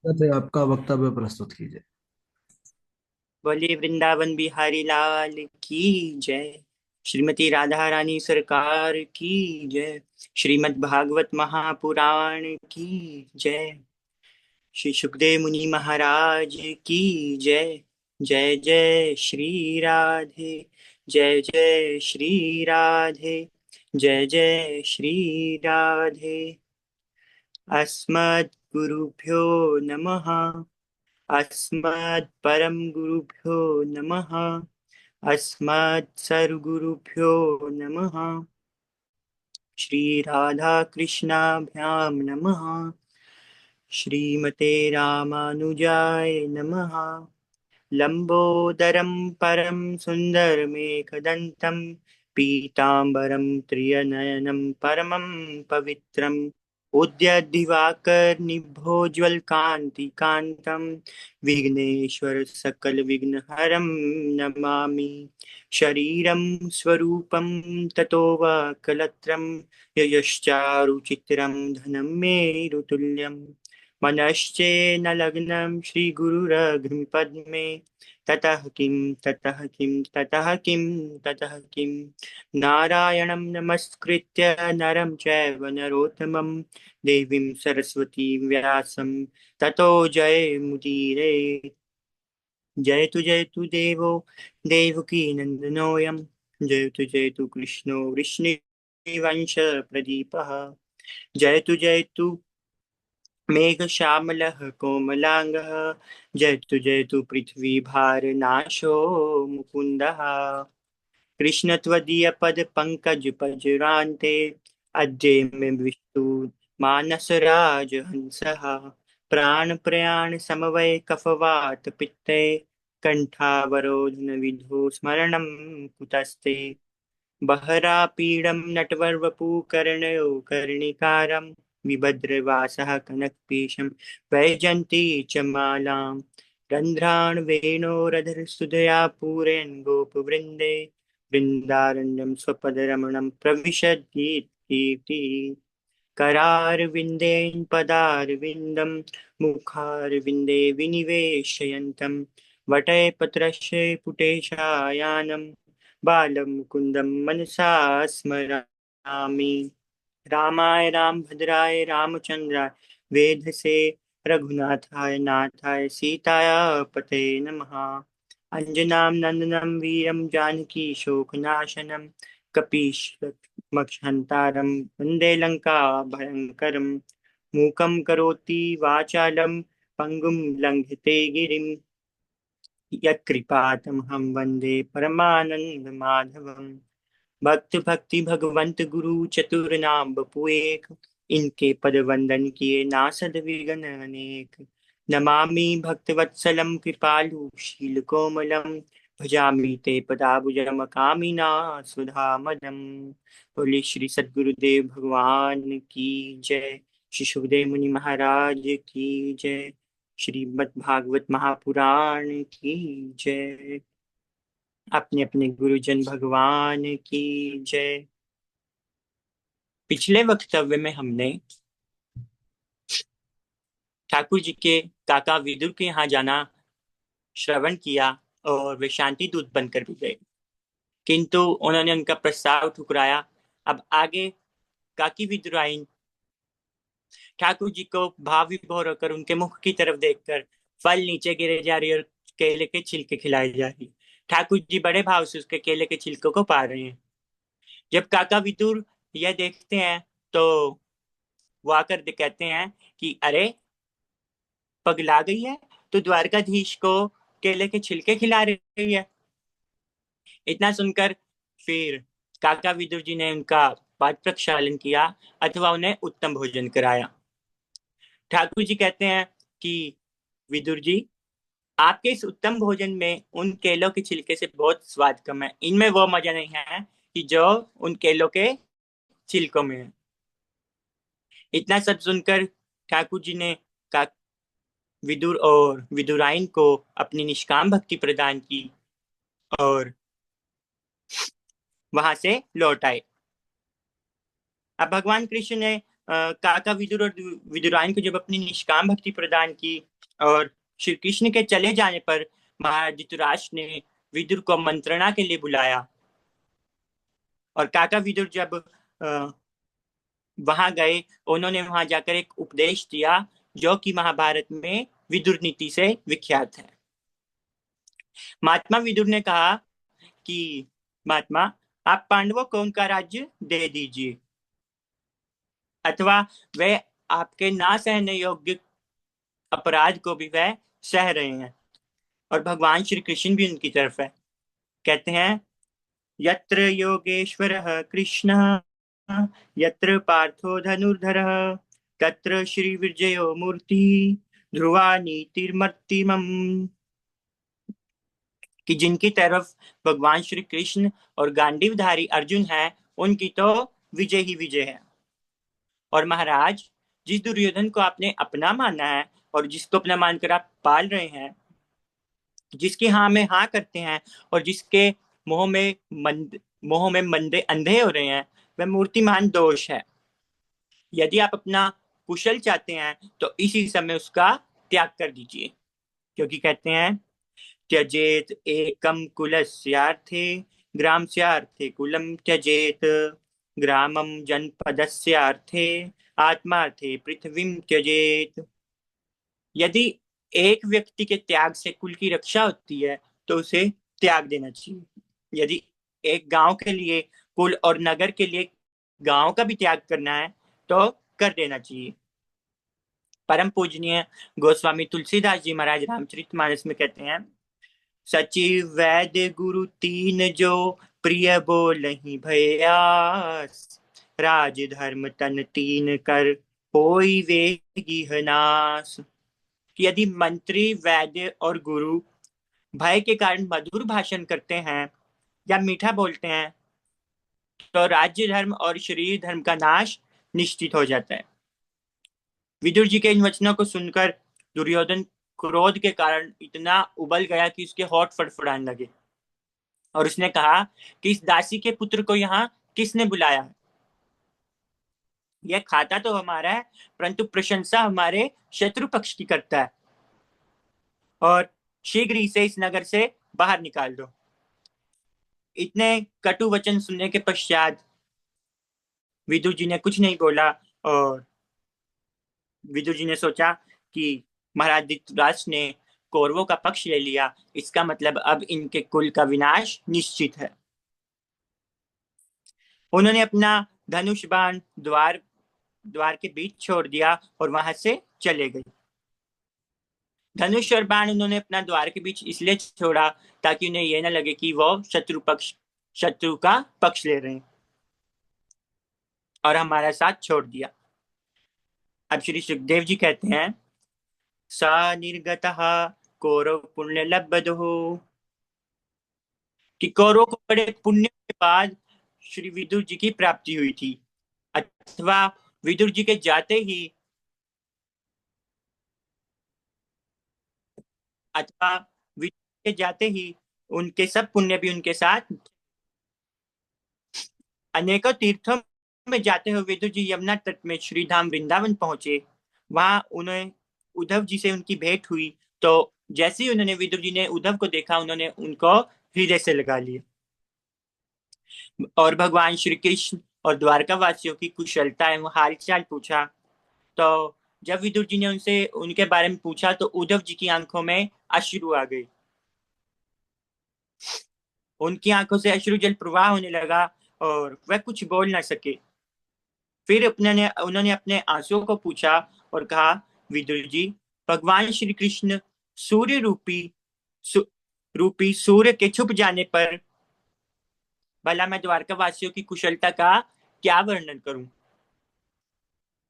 थे, आपका वक्तव्य प्रस्तुत कीजिए। बोलिए वृंदावन बिहारी लाल की जय। श्रीमती राधा रानी सरकार की जय। श्रीमद् भागवत महापुराण की जय। श्री सुखदेव मुनि महाराज की जय। जय जय श्री राधे। जय जय श्री राधे। जय जय श्री राधे। अस्मद् गुरुभ्यो नमः। अस्मद् परम गुरुभ्यो नमः। अस्मत् सर्वगुरुभ्यो नमः। श्री राधा कृष्णाभ्यां नमः। श्रीमते रामानुजाय नमः। लंबोदरं परम सुन्दरमेकदन्तं पीताम्बरं त्रिनयनं परमं पवित्रम् उद्यद्दिवाकरनिभोज्वलकान्तिकान्तं विघ्नेश्वर सकलविघ्नहरं नमामि। शरीरं स्वरूपं ततो वा कलत्रं ययश्चारुचित्रं धनं मेरुतुल्यम् मनश्चेन्न लग्नं श्रीगुरुरग्निपद्मे ततः किं नारायणं नमस्कृत्य नरं चैव नरोत्तमं देवीं सरस्वतीं व्यासं ततो जयमुदीरये। जयतु देवो देवकी नन्दनोऽयं। जयतु कृष्णो वृष्णिवंश प्रदीपः। जयतु मेघश्यामलः कोमलाङ्गः। जयतु पृथ्वीभारनाशो मुकुन्दः। कृष्ण त्वदीयपदपङ्कजपजरान्ते अद्य मे विष्णु मानसराजहंसः। प्राणप्रयाणसमवय कफवात पित्ते कण्ठावरोधन विधो स्मरणं कुतस्ते। बहरापीडं नटवर्वपुकर्णयो कर्णिकारं विभद्रवासः कनकपीशं वैजन्ती च मालां। रन्ध्रान् वेणोरधरसुधया पूरयन् गोपवृन्दे वृन्दारण्यं स्वपदरमणं प्रविशद्गीर्ति। करारविन्देन पदारविन्दं मुखारविन्दे विनिवेशयन्तं वटयपत्रस्य पुटेशायानं बालं मुकुन्दं मनसा स्मरामि। रामाय रामभद्राय रामचन्द्राय वेधसे रघुनाथाय नाथाय सीताया पते नमः। अंजनां नन्दनं वीरं जानकी शोकनाशनं कपीशमक्षहन्तारं वन्दे लङ्का भयङ्करं। मूकं करोति वाचालं पङ्गुं लङ्घिते गिरिं यत्कृपातमहं वन्दे परमानन्दमाधवम्। भक्त भक्ति भगवंत गुरु चतुर नाम बपू एक। इनके पद वंदन किए नासद विघ्न अनेक। नमामि भक्त वत्सलम कृपालु शील कोमलम भजामि ते पदाबुजम कामिना सुधामदम। बोले श्री सद्गुरुदेव भगवान की जय। श्री सुखदेव मुनि महाराज की जय। श्रीमद् भागवत महापुराण की जय। अपने अपने गुरुजन भगवान की जय। पिछले वक्तव्य में हमने ठाकुर जी के काका विदुर के यहाँ जाना श्रवण किया और वे शांति दूत बनकर भी गए, किंतु उन्होंने उनका प्रस्ताव ठुकराया। अब आगे काकी विदुराइन ठाकुर जी को भाव विभोर होकर उनके मुख की तरफ देखकर फल नीचे गिरे जा रही और केले के छिलके खिलाए जा रही। ठाकुर जी बड़े भाव से उसके केले के छिलकों को पा रहे हैं। जब काका विदुर यह देखते हैं तो वो आकर कहते हैं कि अरे पगला गई है, तो द्वारकाधीश को केले के छिलके खिला रही है। इतना सुनकर फिर काका विदुर जी ने उनका पाद प्रक्षालन किया अथवा उन्हें उत्तम भोजन कराया। ठाकुर जी कहते हैं कि विदुर जी, आपके इस उत्तम भोजन में उन केलों के छिलके से बहुत स्वाद कम है। इनमें वो मजा नहीं है कि जो उन केलों के छिलकों में है। इतना सब सुनकर ठाकुर जी ने का विदुर और विदुराइन को अपनी निष्काम भक्ति प्रदान की और वहां से लौट आए। अब भगवान कृष्ण ने काका विदुर और विदुराइन को जब अपनी निष्काम भक्ति प्रदान की और श्री कृष्ण के चले जाने पर महाराज धृतराष्ट्र ने विदुर को मंत्रणा के लिए बुलाया। और काका विदुर जब वहां गए, उन्होंने वहां जाकर एक उपदेश दिया जो कि महाभारत में विदुर नीति से विख्यात है। महात्मा विदुर ने कहा कि महात्मा, आप पांडवों को उनका राज्य दे दीजिए, अथवा वे आपके ना सहने योग्य अपराध को भी वह सह रहे हैं। और भगवान श्री कृष्ण भी उनकी तरफ है, कहते हैं यत्र योगेश्वरः कृष्णः यत्र पार्थो धनुर्धरः तत्र श्री विजयो मूर्ति ध्रुवा नीतिर्मर्तिमम्। कि जिनकी तरफ भगवान श्री कृष्ण और गांडीवधारी अर्जुन है, उनकी तो विजय ही विजय है। और महाराज, जिस दुर्योधन को आपने अपना माना है और जिसको अपना मानकर आप पाल रहे हैं, जिसकी हाँ में हाँ करते हैं और जिसके मोह में मंदे अंधे हो रहे हैं, वह मूर्तिमान दोष है। यदि आप अपना कुशल चाहते हैं तो इसी समय उसका त्याग कर दीजिए, क्योंकि कहते हैं त्यजेत एकम कुलस्यार्थे ग्रामस्यार्थे कुलम त्यजेत ग्रामम जनपदस्यार्थे आत्मार्थे पृथ्वीम त्यजेत। यदि एक व्यक्ति के त्याग से कुल की रक्षा होती है तो उसे त्याग देना चाहिए। यदि एक गांव के लिए, कुल और नगर के लिए गांव का भी त्याग करना है तो कर देना चाहिए। परम पूजनीय गोस्वामी तुलसीदास जी महाराज रामचरितमानस में कहते हैं सचिव वैद्य गुरु तीन जो प्रिय बोलहि भयास राज धर्म तन तीन कर होई वेगी नाश। कि यदि मंत्री, वैद्य और गुरु भय के कारण मधुर भाषण करते हैं या मीठा बोलते हैं तो राज्य धर्म और शरीर धर्म का नाश निश्चित हो जाता है। विदुर जी के इन वचनों को सुनकर दुर्योधन क्रोध के कारण इतना उबल गया कि उसके होठ फड़फड़ाने लगे और उसने कहा कि इस दासी के पुत्र को यहाँ किसने बुलाया है? यह खाता तो हमारा है, परंतु प्रशंसा हमारे शत्रु पक्ष की करता है, और शीघ्र इसे इस नगर से बाहर निकाल दो। इतने कटु वचन सुनने के पश्चात विदुर जी ने कुछ नहीं बोला, और विदुर जी ने सोचा कि महाराज धृतराष्ट्र ने कौरवों का पक्ष ले लिया, इसका मतलब अब इनके कुल का विनाश निश्चित है। उन्होंने अपना धनुष बाण द्वार के बीच छोड़ दिया और वहां से चले गए। धनुष और बाण उन्होंने अपना द्वार के बीच इसलिए छोड़ा ताकि उन्हें यह न लगे कि वो शत्रु का पक्ष ले रहे हैं और हमारा साथ छोड़ दिया। अब श्री सुखदेव जी कहते हैं सा निर्गतः कौरव पुण्य लब्धो। कि कौरवों को बड़े पुण्य के बाद श्री विदुर जी की प्राप्ति हुई थी, अथवा विदुर जी के जाते ही उनके सब पुण्य भी उनके साथ। अनेकों तीर्थों में जाते हुए विदुर जी यमुना तट में श्री धाम वृंदावन पहुंचे। वहां उन्हें उद्धव जी से उनकी भेंट हुई, तो जैसे ही उन्होंने विदुर जी ने उद्धव को देखा, उन्होंने उनको हृदय से लगा लिया और भगवान श्री कृष्ण और द्वारका वासियों की कुशलता एवं हालचाल पूछा। तो जब विदुर जी ने उनसे उनके बारे में पूछा तो उद्धव जी की आंखों में अश्रु आ गए। उनकी आंखों से अश्रु जल प्रवाह होने लगा और वह कुछ बोल ना सके। फिर उन्होंने अपने आंसुओं को पूछा और कहा विदुर जी, भगवान श्री कृष्ण सूर्य रूपी सूर्य के छुप जाने पर भला मैं द्वारका वासियों की कुशलता का क्या वर्णन करूं।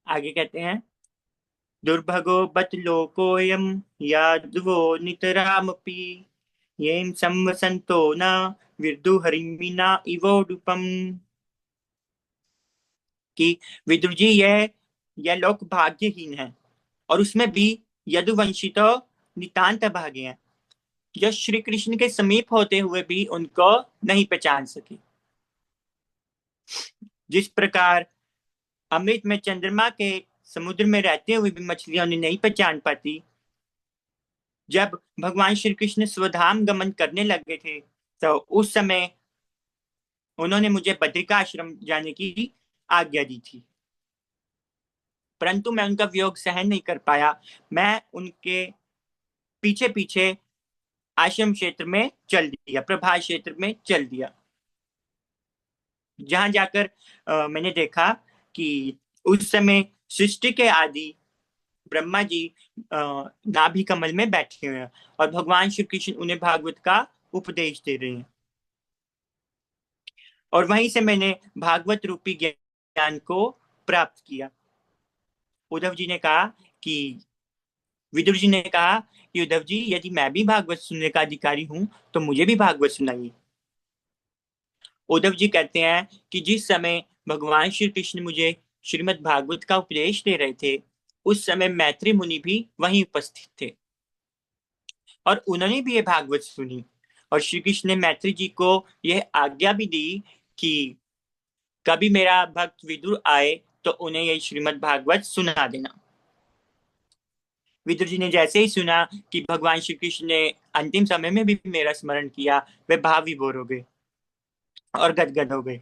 आगे कहते हैं दुर्भगो बत लोकोयम यादवो नितरामपि येम संवसंतो न विदु हरिमिना इवोडुपम। कि विदुर जी, यह लोक भाग्यहीन है और उसमें भी यदुवंशी तो नितांत भागे हैं, जो श्री कृष्ण के समीप होते हुए भी उनको नहीं पहचान सके। जिस प्रकार अमृत में चंद्रमा के समुद्र में रहते हुए भी मछलियां उन्हें नहीं पहचान पाती, जब भगवान श्री कृष्ण स्वधाम गमन करने लगे थे तो उस समय उन्होंने मुझे बद्रिकाश्रम जाने की आज्ञा दी थी, परंतु मैं उनका वियोग सहन नहीं कर पाया। मैं उनके पीछे पीछे आश्रम क्षेत्र में चल दिया, प्रभास क्षेत्र में चल दिया, जहां जाकर मैंने देखा कि उस समय सृष्टि के आदि ब्रह्मा जी नाभि कमल में बैठे हुए हैं और भगवान श्री कृष्ण उन्हें भागवत का उपदेश दे रहे हैं। और वहीं से मैंने भागवत रूपी ज्ञान को प्राप्त किया। उद्धव जी ने कहा कि विदुर जी ने कहा कि उद्धव जी, यदि मैं भी भागवत सुनने का अधिकारी हूं तो मुझे भी भागवत सुनाइए। उद्धव जी कहते हैं कि जिस समय भगवान श्री कृष्ण मुझे श्रीमद् भागवत का उपदेश दे रहे थे, उस समय मैत्री मुनि भी वहीं उपस्थित थे और उन्होंने भी ये भागवत सुनी। और श्री कृष्ण ने मैत्री जी को यह आज्ञा भी दी कि कभी मेरा भक्त विदुर आए तो उन्हें यह श्रीमद् भागवत सुना देना। विदुर जी ने जैसे ही सुना कि भगवान श्री कृष्ण ने अंतिम समय में भी मेरा स्मरण किया, वे भाव विभोर हो गए और गदगद हो गए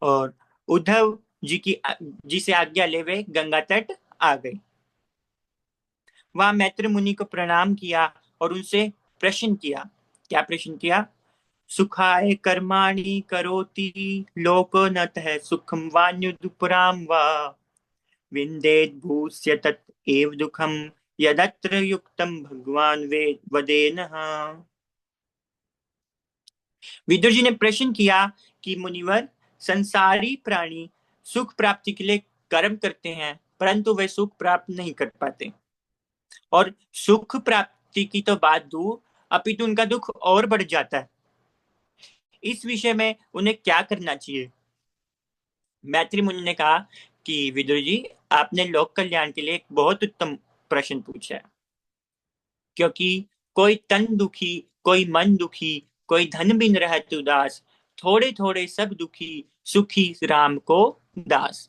और उद्धव जी से आज्ञा ले वे गंगा तट आ गए। वहां मैत्र मुनि को प्रणाम किया और उनसे प्रश्न किया। क्या प्रश्न किया? सुखाय कर्माणि करोति लोको नतः सुखम वान्युदुपराम वा विन्देद भूस्य तत् एव दुखम यदत्र युक्तम भगवान वे वदेनः। विदुर जी ने प्रश्न किया कि मुनिवर, संसारी प्राणी सुख प्राप्ति के लिए कर्म करते हैं, परंतु वे सुख प्राप्त नहीं कर पाते, और सुख प्राप्ति की तो बात दूर, अपितु उनका दुख और बढ़ जाता है। इस विषय में उन्हें क्या करना चाहिए? मैत्री मुनि ने कहा कि विदुर जी, आपने लोक कल्याण के लिए एक बहुत उत्तम प्रश्न पूछा है, क्योंकि कोई तन दुखी, कोई मन दुखी, कोई धन बिन रहत उदास, थोड़े थोड़े सब दुखी, सुखी राम को दास।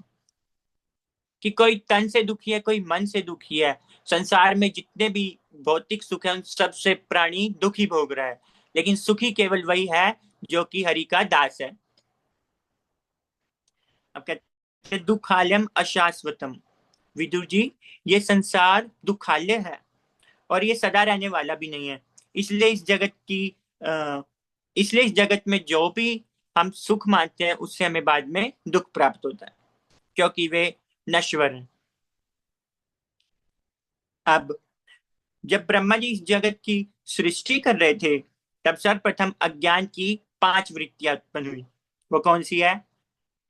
कि कोई तन से दुखी है, कोई मन से दुखी है। संसार में जितने भी भौतिक सुख है उन सबसे प्राणी दुखी भोग रहा है, लेकिन सुखी केवल वही है जो कि हरि का दास है। अब कहते हैं दुखालयम अशाश्वतम। विदुर जी, ये संसार दुखालय है और ये सदा रहने वाला भी नहीं है। इसलिए इस जगत की इसलिए इस जगत में जो भी हम सुख मानते हैं उससे हमें बाद में दुख प्राप्त होता है, क्योंकि वे नश्वर हैं। अब जब ब्रह्मा जी इस जगत की सृष्टि कर रहे थे, तब सर्वप्रथम अज्ञान की 5 वृत्तियां उत्पन्न हुई। वो कौन सी है?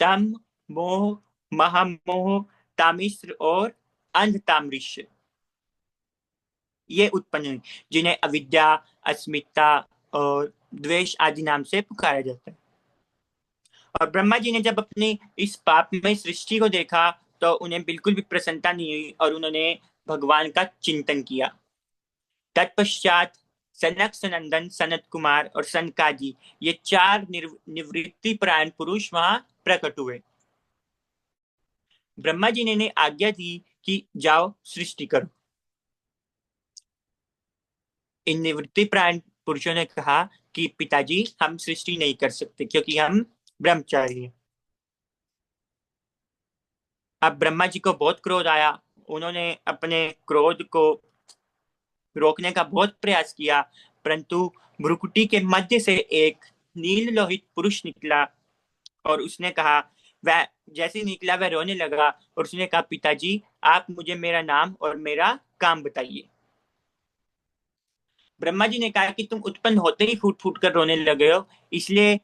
तम, मोह, महामोह, तामिश्र और अंधतामृष्य, ये उत्पन्न हुई, जिन्हें अविद्या, अस्मिता और द्वेष आदि नाम से पुकारा जाता है। और ब्रह्मा जी ने जब अपनी इस पापमय सृष्टि को देखा तो उन्हें बिल्कुल भी प्रसन्नता नहीं हुई और उन्होंने भगवान का चिंतन किया। तत्पश्चात सनक सनंदन, सनत कुमार और सनकादि, ये 4 निवृत्ति परायण पुरुष वहां प्रकट हुए। ब्रह्मा जी ने आज्ञा दी कि जाओ सृष्टि करो। इन निवृत्ति परायण पुरुषों ने कहा कि पिताजी, हम सृष्टि नहीं कर सकते क्योंकि हम ब्रह्मचारी हैं। अब ब्रह्मा जी को बहुत क्रोध आया। उन्होंने अपने क्रोध को रोकने का बहुत प्रयास किया, परंतु भ्रुकुटी के मध्य से एक नील लोहित पुरुष निकला और उसने कहा, वह जैसे ही निकला वह रोने लगा और उसने कहा, पिताजी, आप मुझे मेरा नाम और मेरा काम बताइए। ब्रह्मा जी ने कहा कि तुम उत्पन्न होते ही फूट फूट कर रोने लगे हो, इसलिए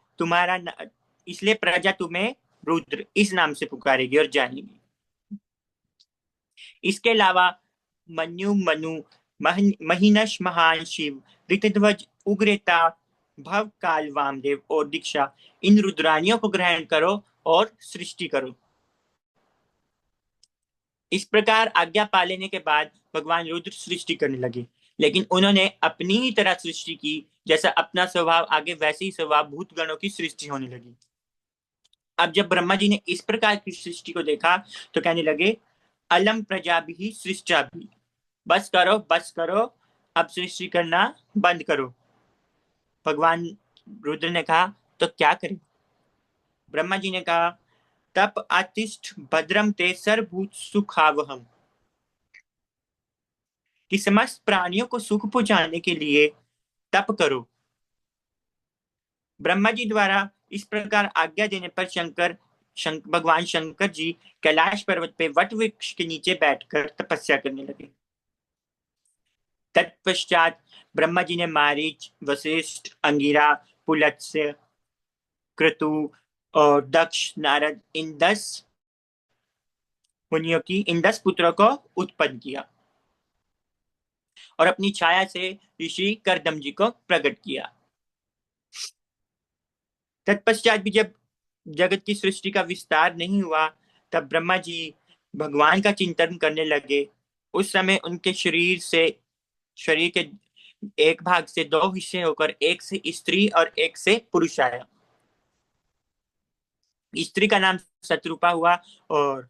इसलिए प्रजा तुम्हें रुद्र इस नाम से पुकारेगी और जानेगी। इसके अलावा मनु मनु, महिनश महान शिव, ऋतध्वज, उग्रता, भव काल वामदेव और दीक्षा, इन रुद्रानियों को ग्रहण करो और सृष्टि करो। इस प्रकार आज्ञा पा लेने के बाद भगवान रुद्र सृष्टि करने लगे, लेकिन उन्होंने अपनी ही तरह सृष्टि की। जैसा अपना स्वभाव आगे, वैसे ही स्वभाव भूतगणों की सृष्टि होने लगी। अब जब ब्रह्मा जी ने इस प्रकार की सृष्टि को देखा तो कहने लगे, अलम प्रजा भी सृष्टा भी, बस करो बस करो, अब सृष्टि करना बंद करो। भगवान रुद्र ने कहा, तो क्या करें? ब्रह्मा जी ने कहा, तप आतिष्ठ भद्रम ते सर्वभूत सुखावहम, कि समस्त प्राणियों को सुख पहुंचाने के लिए तप करो। ब्रह्मा जी द्वारा इस प्रकार आज्ञा देने पर भगवान शंकर जी कैलाश पर्वत पे वट वृक्ष के नीचे बैठकर तपस्या करने लगे। तत्पश्चात ब्रह्मा जी ने मारीच, वशिष्ठ, अंगिरा, पुलत्स्य, क्रतु और दक्ष, नारद, इन 10 पुत्रों को उत्पन्न किया और अपनी छाया से ऋषि करदम जी को प्रकट किया। तत्पश्चात भी जब जगत की सृष्टि का विस्तार नहीं हुआ, तब ब्रह्मा जी भगवान का चिंतन करने लगे। उस समय उनके शरीर के एक भाग से दो हिस्से होकर एक से स्त्री और एक से पुरुष आया। स्त्री का नाम शत्रुपा हुआ और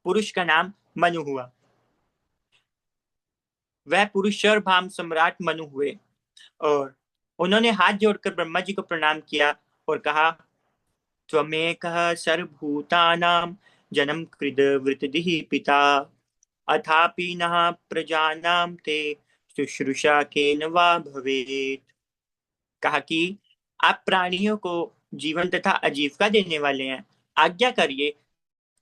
पुरुष का नाम मनु हुआ। वह पुरुष और भाम सम्राट मनु हुए और उन्होंने हाथ जोड़कर ब्रह्मा जी को प्रणाम किया और कहा, त्वमेकः सर्वभूतानां जन्म कृद वृत्तिः पिता, अथापि नः प्रजानां ते शुश्रूषा केन वा भवेत्। कहा कि आप प्राणियों को जीवन तथा आजीविका देने वाले हैं, आज्ञा करिए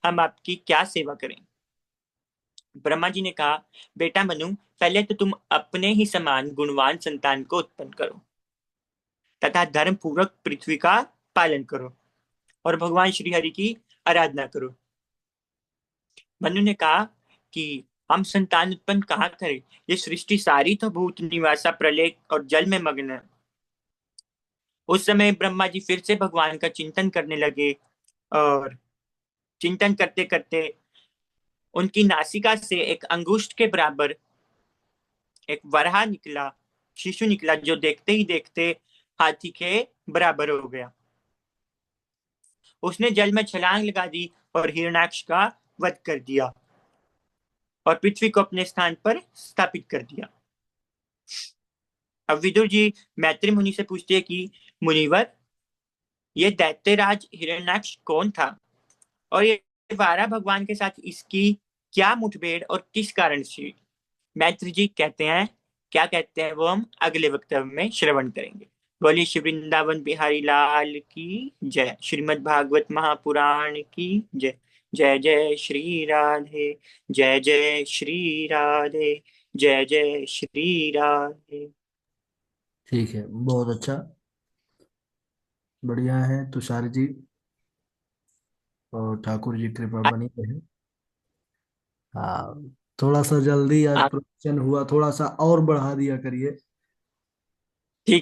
हम आपकी क्या सेवा करें। ब्रह्मा जी ने कहा, बेटा मनु, पहले तो तुम अपने ही समान गुणवान संतान को उत्पन्न करो तथा धर्म पूर्वक पृथ्वी का पालन करो और भगवान श्री हरि की आराधना करो। मनु ने कहा कि हम संतान उत्पन्न कहाँ करें? ये सृष्टि सारी तो भूत निवासा प्रलय और जल में मग्न है। उस समय ब्रह्मा जी फिर से भगवान का चिंतन करने लगे और चिंतन करते करते उनकी नासिका से एक अंगुष्ठ के बराबर एक वराह निकला, शिशु निकला, जो देखते ही देखते हाथी के बराबर हो गया। उसने जल में छलांग लगा दी और हिरण्याक्ष का वध कर दिया और पृथ्वी को अपने स्थान पर स्थापित कर दिया। अब विदुर जी मैत्री मुनि से पूछते हैं कि मुनिवर, ये दैत्यराज हिरण्याक्ष कौन था और ये वारा भगवान के साथ इसकी क्या मुठभेड़ और किस कारण से? मैत्री जी कहते हैं, क्या कहते हैं वो हम अगले वक्तव्य में श्रवण करेंगे। बोलिए श्री वृंदावन बिहारी लाल की जय। श्रीमद् भागवत महापुराण की जय। जय जय श्री राधे, जय जय श्री राधे, जय जय श्री राधे। ठीक है, बहुत अच्छा, बढ़िया है तुषार जी। और ठाकुर जी कृपा बनी रहे। हाँ, थोड़ा सा जल्दी आज आप प्रवचन हुआ, थोड़ा सा और बढ़ा दिया करिए। ठीक है।